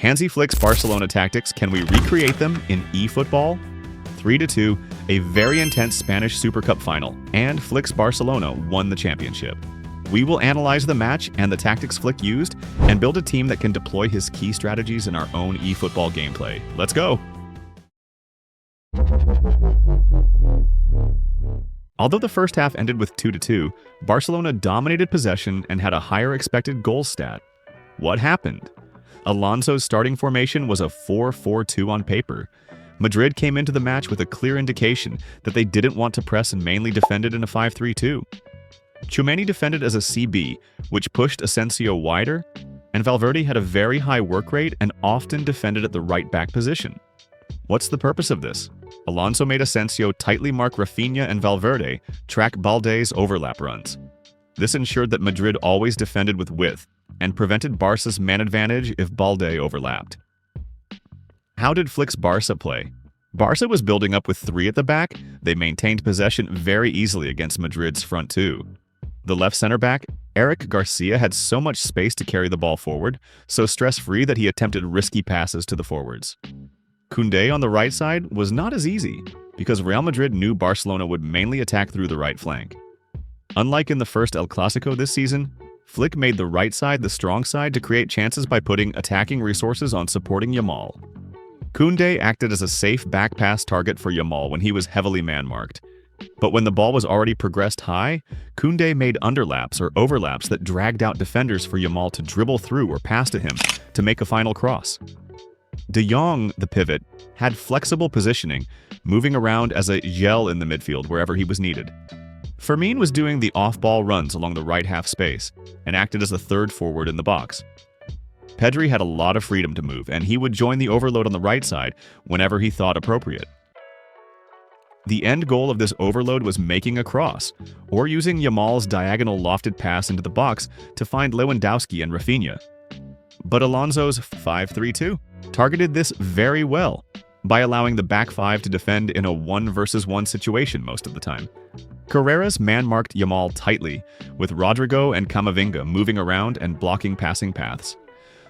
Hansi Flick's Barcelona tactics, can we recreate them in eFootball? 3-2, a very intense Spanish Super Cup final, and Flick's Barcelona won the championship. We will analyze the match and the tactics Flick used, and build a team that can deploy his key strategies in our own eFootball gameplay. Let's go! Although the first half ended with 2-2, Barcelona dominated possession and had a higher expected goal stat. What happened? Alonso's starting formation was a 4-4-2 on paper. Madrid came into the match with a clear indication that they didn't want to press and mainly defended in a 5-3-2. Tchouaméni defended as a CB, which pushed Asensio wider, and Valverde had a very high work rate and often defended at the right-back position. What's the purpose of this? Alonso made Asensio tightly mark Rafinha and Valverde, track Balde's overlap runs. This ensured that Madrid always defended with width, and prevented Barca's man advantage if Balde overlapped. How did Flick's Barca play? Barca was building up with 3 at the back. They maintained possession very easily against Madrid's front 2. The left center back, Eric Garcia, had so much space to carry the ball forward, so stress-free that he attempted risky passes to the forwards. Koundé on the right side was not as easy, because Real Madrid knew Barcelona would mainly attack through the right flank. Unlike in the first El Clasico this season, Flick made the right side the strong side to create chances by putting attacking resources on supporting Yamal. Koundé acted as a safe back pass target for Yamal when he was heavily man-marked. But when the ball was already progressed high, Koundé made underlaps or overlaps that dragged out defenders for Yamal to dribble through or pass to him to make a final cross. De Jong, the pivot, had flexible positioning, moving around as a gel in the midfield wherever he was needed. Fermin was doing the off-ball runs along the right half space and acted as a third forward in the box. Pedri had a lot of freedom to move, and he would join the overload on the right side whenever he thought appropriate. The end goal of this overload was making a cross, or using Yamal's diagonal lofted pass into the box to find Lewandowski and Rafinha. But Alonso's 5-3-2 targeted this very well, by allowing the back 5 to defend in a 1-versus-1 situation most of the time. Carreras man-marked Yamal tightly, with Rodrigo and Camavinga moving around and blocking passing paths.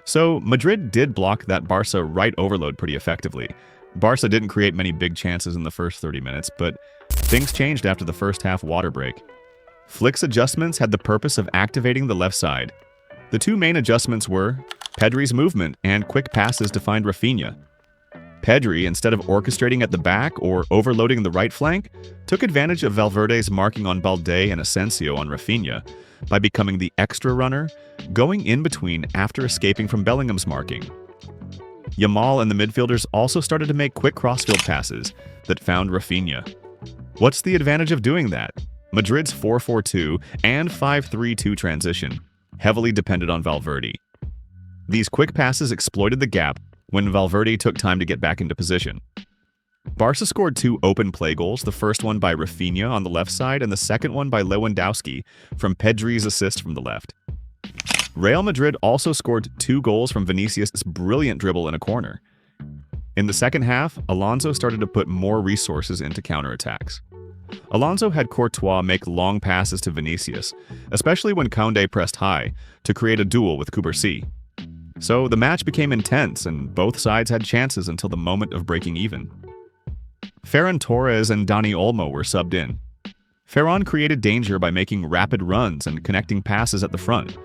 So Madrid did block that Barca right overload pretty effectively. Barca didn't create many big chances in the first 30 minutes, but things changed after the first half water break. Flick's adjustments had the purpose of activating the left side. The 2 main adjustments were Pedri's movement and quick passes to find Rafinha. Pedri, instead of orchestrating at the back or overloading the right flank, took advantage of Valverde's marking on Balde and Asensio on Rafinha by becoming the extra runner, going in between after escaping from Bellingham's marking. Yamal and the midfielders also started to make quick crossfield passes that found Rafinha. What's the advantage of doing that? Madrid's 4-4-2 and 5-3-2 transition heavily depended on Valverde. These quick passes exploited the gap when Valverde took time to get back into position. Barca scored 2 open play goals, the first one by Rafinha on the left side and the second one by Lewandowski from Pedri's assist from the left. Real Madrid also scored 2 goals from Vinicius' brilliant dribble in a corner. In the second half, Alonso started to put more resources into counterattacks. Alonso had Courtois make long passes to Vinicius, especially when Koundé pressed high, to create a duel with Cubarsí. So the match became intense and both sides had chances until the moment of breaking even. Ferran Torres and Dani Olmo were subbed in. Ferran created danger by making rapid runs and connecting passes at the front,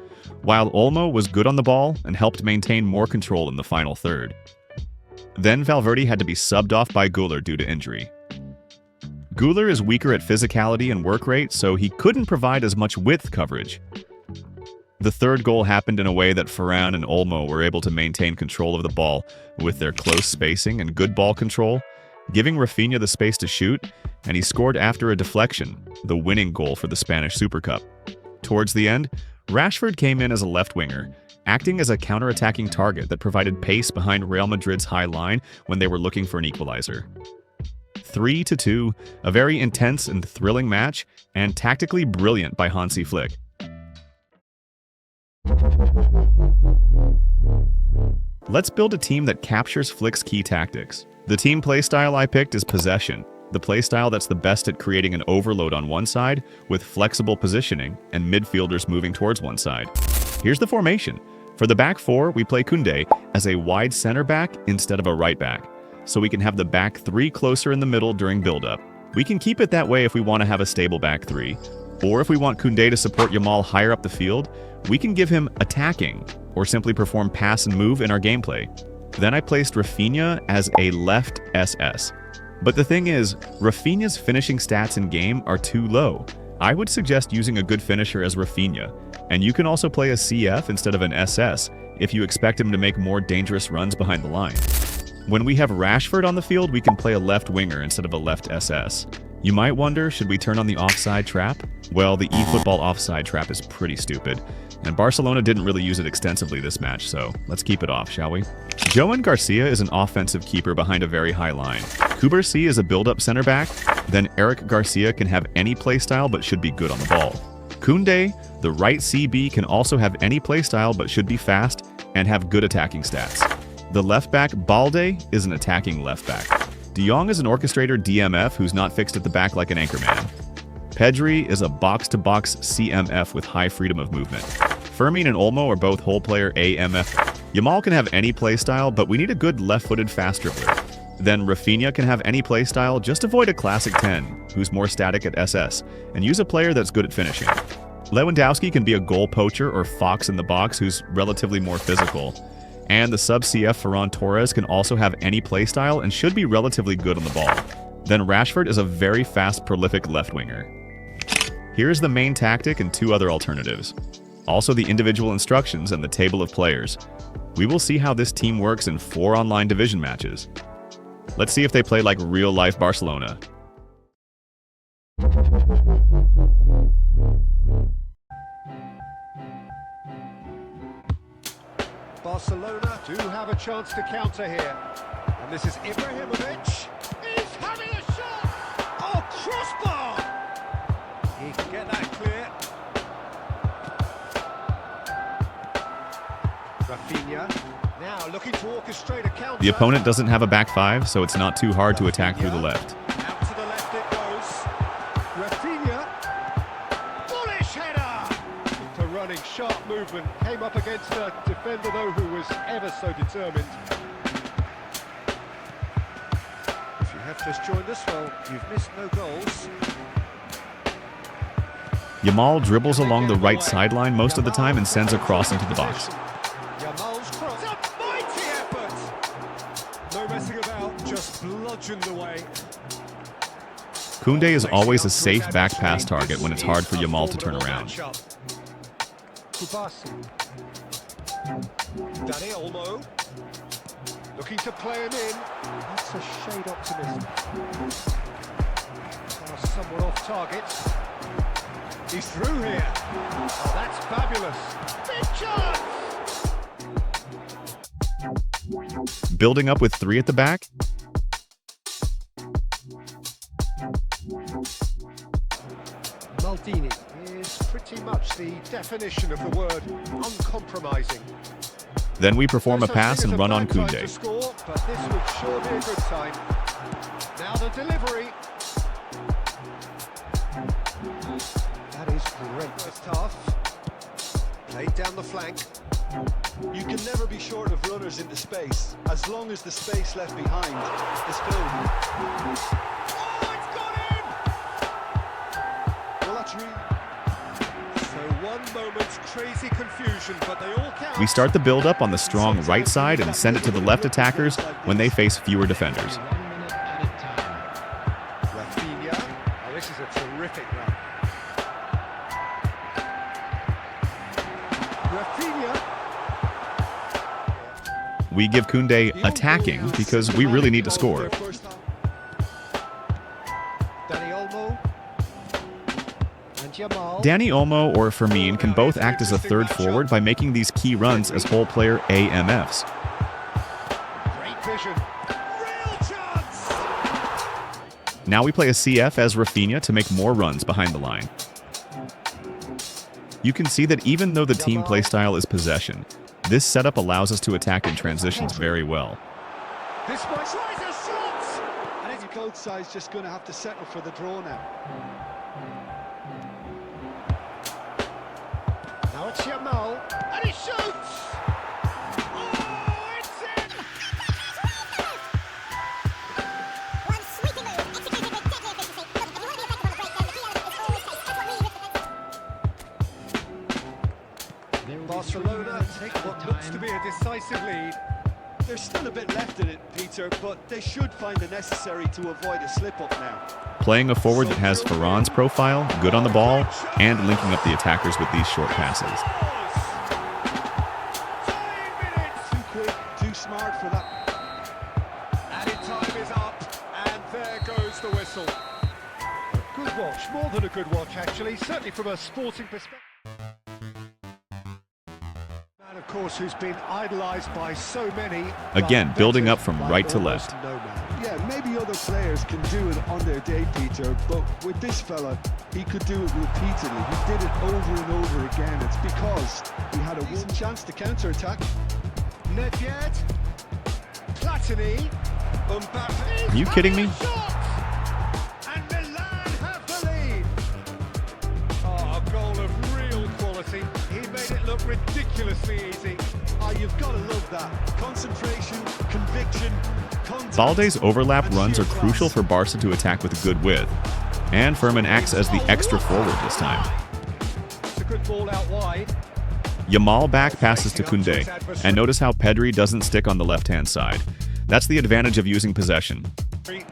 while Olmo was good on the ball and helped maintain more control in the final third. Then Valverde had to be subbed off by Güler due to injury. Güler is weaker at physicality and work rate, so he couldn't provide as much width coverage. The third goal happened in a way that Ferran and Olmo were able to maintain control of the ball with their close spacing and good ball control, giving Rafinha the space to shoot, and he scored after a deflection, the winning goal for the Spanish Super Cup. Towards the end, Rashford came in as a left winger, acting as a counter-attacking target that provided pace behind Real Madrid's high line when they were looking for an equalizer. 3-2, a very intense and thrilling match, and tactically brilliant by Hansi Flick. Let's build a team that captures Flick's key tactics. The team playstyle I picked is possession, the playstyle that's the best at creating an overload on one side with flexible positioning and midfielders moving towards one side. Here's the formation. For the back four, we play Koundé as a wide center back instead of a right back, so we can have the back three closer in the middle during build-up. We can keep it that way if we want to have a stable back three, or if we want Koundé to support Yamal higher up the field, we can give him attacking, or simply perform pass and move in our gameplay. Then I placed Rafinha as a left SS. But the thing is, Rafinha's finishing stats in game are too low. I would suggest using a good finisher as Rafinha, and you can also play a CF instead of an SS if you expect him to make more dangerous runs behind the line. When we have Rashford on the field, we can play a left winger instead of a left SS. You might wonder, should we turn on the offside trap? Well, the eFootball offside trap is pretty stupid, and Barcelona didn't really use it extensively this match, so let's keep it off, shall we? Joan Garcia is an offensive keeper behind a very high line. Kubarsi is a build-up center back, then Eric Garcia can have any playstyle but should be good on the ball. Koundé, the right CB, can also have any playstyle but should be fast and have good attacking stats. The left back, Balde, is an attacking left back. De Jong is an orchestrator DMF who's not fixed at the back like an anchorman. Pedri is a box-to-box CMF with high freedom of movement. Fermin and Olmo are both hole player AMF. Yamal can have any playstyle, but we need a good left-footed fast dribbler. Then Rafinha can have any playstyle, just avoid a classic 10, who's more static at SS, and use a player that's good at finishing. Lewandowski can be a goal poacher or fox in the box who's relatively more physical. And the sub-CF Ferran Torres can also have any playstyle and should be relatively good on the ball. Then Rashford is a very fast, prolific left winger. Here's the main tactic and two other alternatives. Also the individual instructions and the table of players. We will see how this team works in 4 online division matches. Let's see if they play like real-life Barcelona. Barcelona do have a chance to counter here. And this is Ibrahimovic. He's having a shot! Oh, crossbar! He can get that clear. Rafinha now looking to orchestrate a counter. The opponent doesn't have a back 5, so it's not too hard to attack through the left. Out to the left it goes. Rafinha. Bullish header! To running, sharp movement. Came up against a defender, though, who was ever so determined. If you have just joined us, well, you've missed no goals. Yamal dribbles along the right sideline most of the time and sends a cross into the box. Yamal's cross. It's a mighty effort! No messing about, just bludgeoned away. Koundé is always a safe back pass target when it's hard for Yamal to turn around. Kubarsi. Dani Olmo. Looking to play him in. That's a shade optimism. Pass somewhat off target. He's through here. Oh, that's fabulous. Big chance! Building up with 3 at the back. Maldini is pretty much the definition of the word uncompromising. Then we perform a pass and run on Koundé. Score, but this would sure be a good sign. Now the delivery. That is great. It's tough. Played down the flank. You can never be short of runners into space, as long as the space left behind is filled. Oh, it's got in! Well, that's really... So one moment's crazy confusion, but they all count. We start the build-up on the strong right side and send it to the left attackers when they face fewer defenders. Rafinha. Oh, this is a terrific run. Rafinha. We give Koundé attacking because we really need to score. Dani Olmo. And Yamal. Dani Olmo or Fermin can both act as a third forward by making these key runs as whole player AMFs. Great vision. Real chance! Now we play a CF as Rafinha to make more runs behind the line. You can see that even though the team playstyle is possession, this setup allows us to attack in transitions very well. This one tries a shot! I think both sides just going to have to settle for the draw now. Now it's Yamal, and he shoots! decisive lead. There's still a bit left in it, Peter, but they should find the necessary to avoid a slip-up now. Playing a forward that has Ferran's profile, good on the ball, and linking up the attackers with these short passes. 9 minutes. Too quick, too smart for that. Added time is up, and there goes the whistle. A good watch, more than a good watch actually, certainly from a sporting perspective. Man, of course, who's been idolised by so many. Again, building up from right to left. Yeah, maybe other players can do it on their day, Peter, but with this fella, he could do it repeatedly. He did it over and over again. It's because he had a one chance to counter-attack. Nedved, Platini, Mbappe. Are you kidding me? And Milan have the lead. Oh, a goal of real quality. He made it look ridiculously easy. Oh, you've got to love that. Concentration, conviction, contact. Balde's overlap runs are crucial for Barca to attack with good width. And Furman acts as the extra forward this time. It's a good ball out wide. Yamal back passes to Koundé. And notice how Pedri doesn't stick on the left-hand side. That's the advantage of using possession.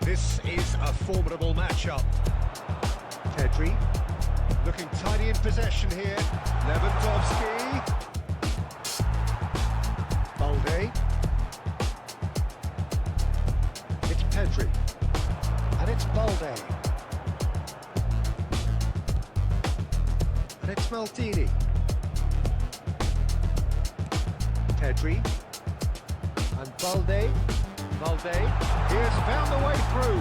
This is a formidable matchup. Pedri looking tidy in possession here. Lewandowski. Balde. It's Pedri. And it's Balde. And it's Maldini. Pedri. And Balde. Balde. He has found the way through.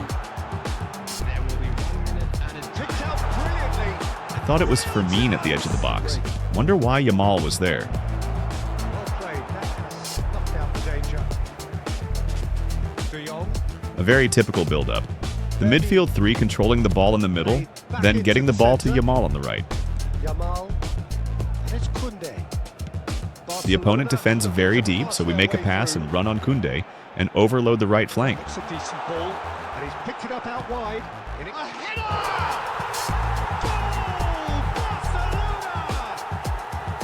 There will be 1 minute and it's picked out brilliantly. I thought it was Fermin at the edge of the box. Wonder why Yamal was there. Well played. That has snuffed out the danger. De Jong. A very typical build-up. The midfield three controlling the ball in the middle, then getting the ball to Yamal on the right. Yamal. And it's Koundé. The opponent defends very deep, so we make a pass and run on Koundé and overload the right flank. It's a decent ball, and he's picked it up out wide. A header!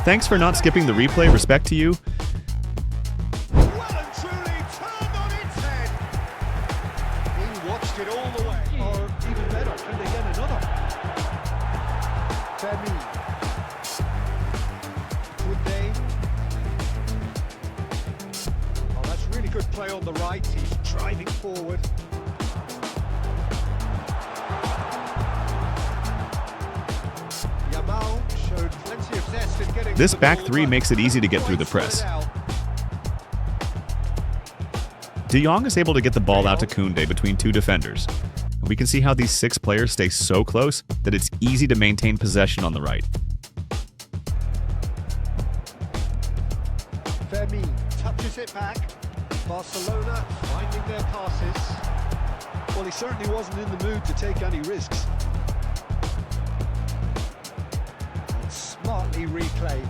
Thanks for not skipping the replay. Respect to you. Well and truly turned on its head. He watched it all the way. Or even better, can they get another? Fermin. Koundé. Oh, that's really good play on the right. He's driving forward. Yamal showed plenty of zest in getting This to the back ball, three but makes it easy to get through the press. De Jong is able to get the ball out to Koundé between two defenders. We can see how these 6 players stay so close that it's easy to maintain possession on the right. Fermin touches it back. Barcelona finding their passes. Well, he certainly wasn't in the mood to take any risks. And smartly replayed.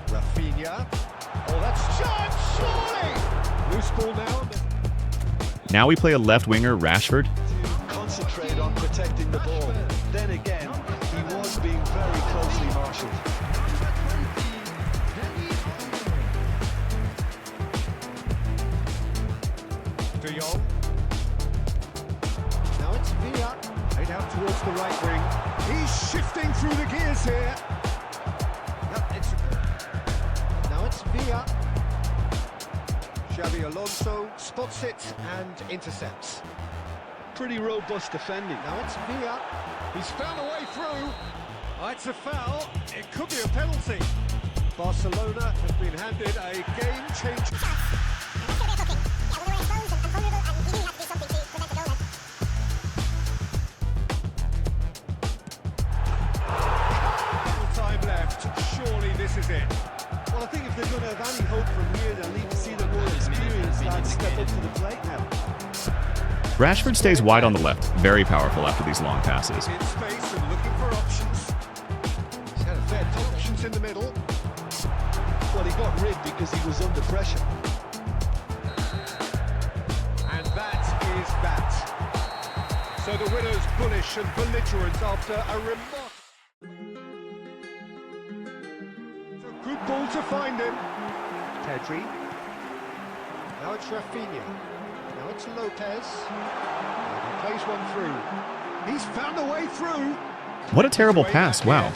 Rafinha. Oh, that's chance, surely! Loose ball now. Now we play a left winger, Rashford. To concentrate on protecting the ball. Then again, he was being very closely marshalled. De Jong. Now it's Villa. Played out towards the right wing. He's shifting through the gears here. Now it's Villa. Xabi Alonso spots it and intercepts. Pretty robust defending. Now it's Villa. He's found a way through. Oh, it's a foul. It could be a penalty. Barcelona has been handed a game-changer. Time left. Surely this is it. Well, I think if they're going to have any hope from here, they'll need to see the more experienced lads step up to the plate now. Rashford stays wide on the left, very powerful after these long passes. In space and looking for options. He's had a fair few options in the middle. Well, he got rigged because he was under pressure. And that is that. So the winner's bullish and belligerent after a remarkable... Good ball to find him. Pedri. Now it's Rafinha. Now it's Lopez. And he plays one through. He's found a way through. What a terrible pass, wow.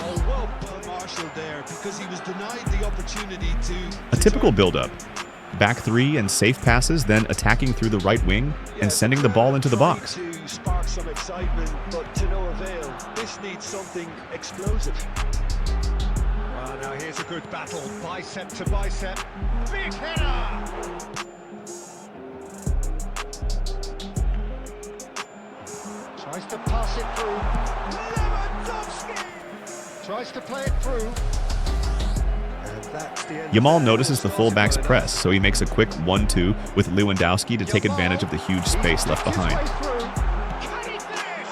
Oh, well marshaled there because he was denied the opportunity to... A typical build-up. Back three and safe passes, then attacking through the right wing and sending the ball into the box. To spark some excitement, but to no avail. This needs something explosive. Well, now here's a good battle, bicep to bicep. Big header! Tries to pass it through. Lewandowski! Tries to play it through. And that's the end. Yamal notices the fullback's press, so he makes a quick 1-2 with Lewandowski to take advantage of the huge space left behind. Can he finish?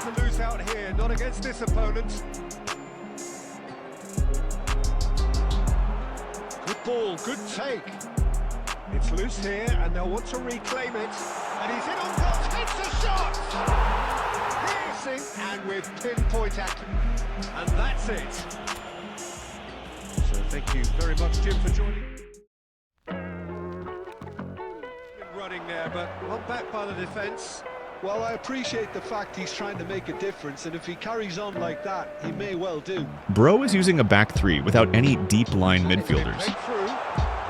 To lose out here, not against this opponent. Good ball, good take. It's loose here, and they'll want to reclaim it. And he's in on goal, takes a shot! Piercing, and with pinpoint accuracy. And that's it. So thank you very much, Jim, for joining. Running there, but not back by the defence. Well, I appreciate the fact he's trying to make a difference, and if he carries on like that, he may well do. Bro is using a back three without any deep line midfielders.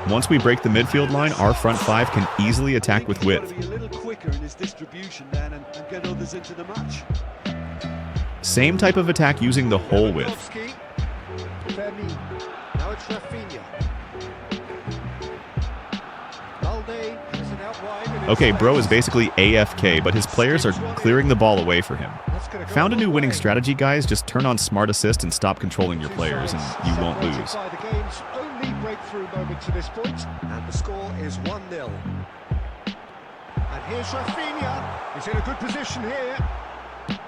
Once we break the midfield line, our front five can easily attack with width. He's got to be a little quicker in his distribution then and get others into the match. Same type of attack using the whole width. Now it's Rafinha. Okay, Bro is basically AFK, but his players are clearing the ball away for him. Found a new winning strategy, guys. Just turn on smart assist and stop controlling your players, and you won't lose. By the game's only breakthrough moment to this point, and the score is 1-0. And here's Rafinha. He's in a good position here.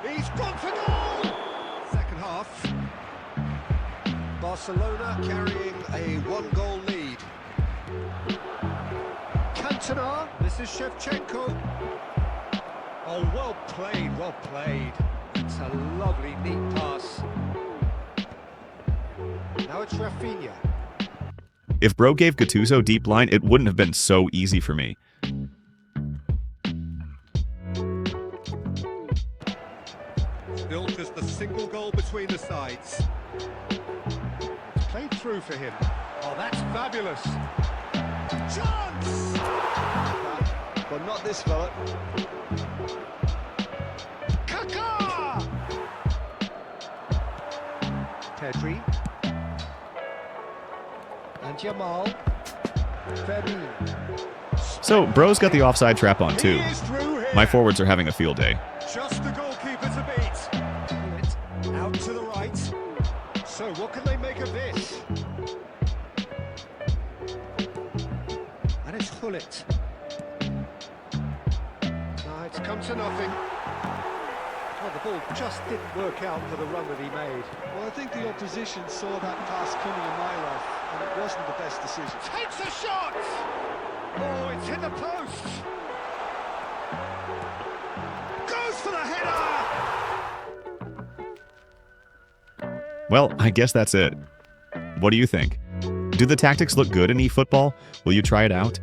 He's gone for goal. Second half. Barcelona carrying a 1-goal lead. Cantona, this is Shevchenko. Oh, well played, well played. It's a lovely, neat pass. Now it's Rafinha. If Bro gave Gattuso deep line, it wouldn't have been so easy for me. Still just a single goal between the sides. It's played through for him. Oh, that's fabulous. Chance! But not this fella. Kaká! Pedri. And Yamal. Fermin. So, Bro's got the offside trap on too. My forwards are having a field day. Just the goalkeeper to beat. Out to the right. So what can they make of this? And it's Hullet. No, it's come to nothing. Well, the ball just didn't work out for the run that he made. Well, I think the opposition saw that pass coming a mile off, and it wasn't the best decision. Takes a shot! Oh, it's hit the post! Goes for the header! Well, I guess that's it. What do you think? Do the tactics look good in eFootball? Will you try it out?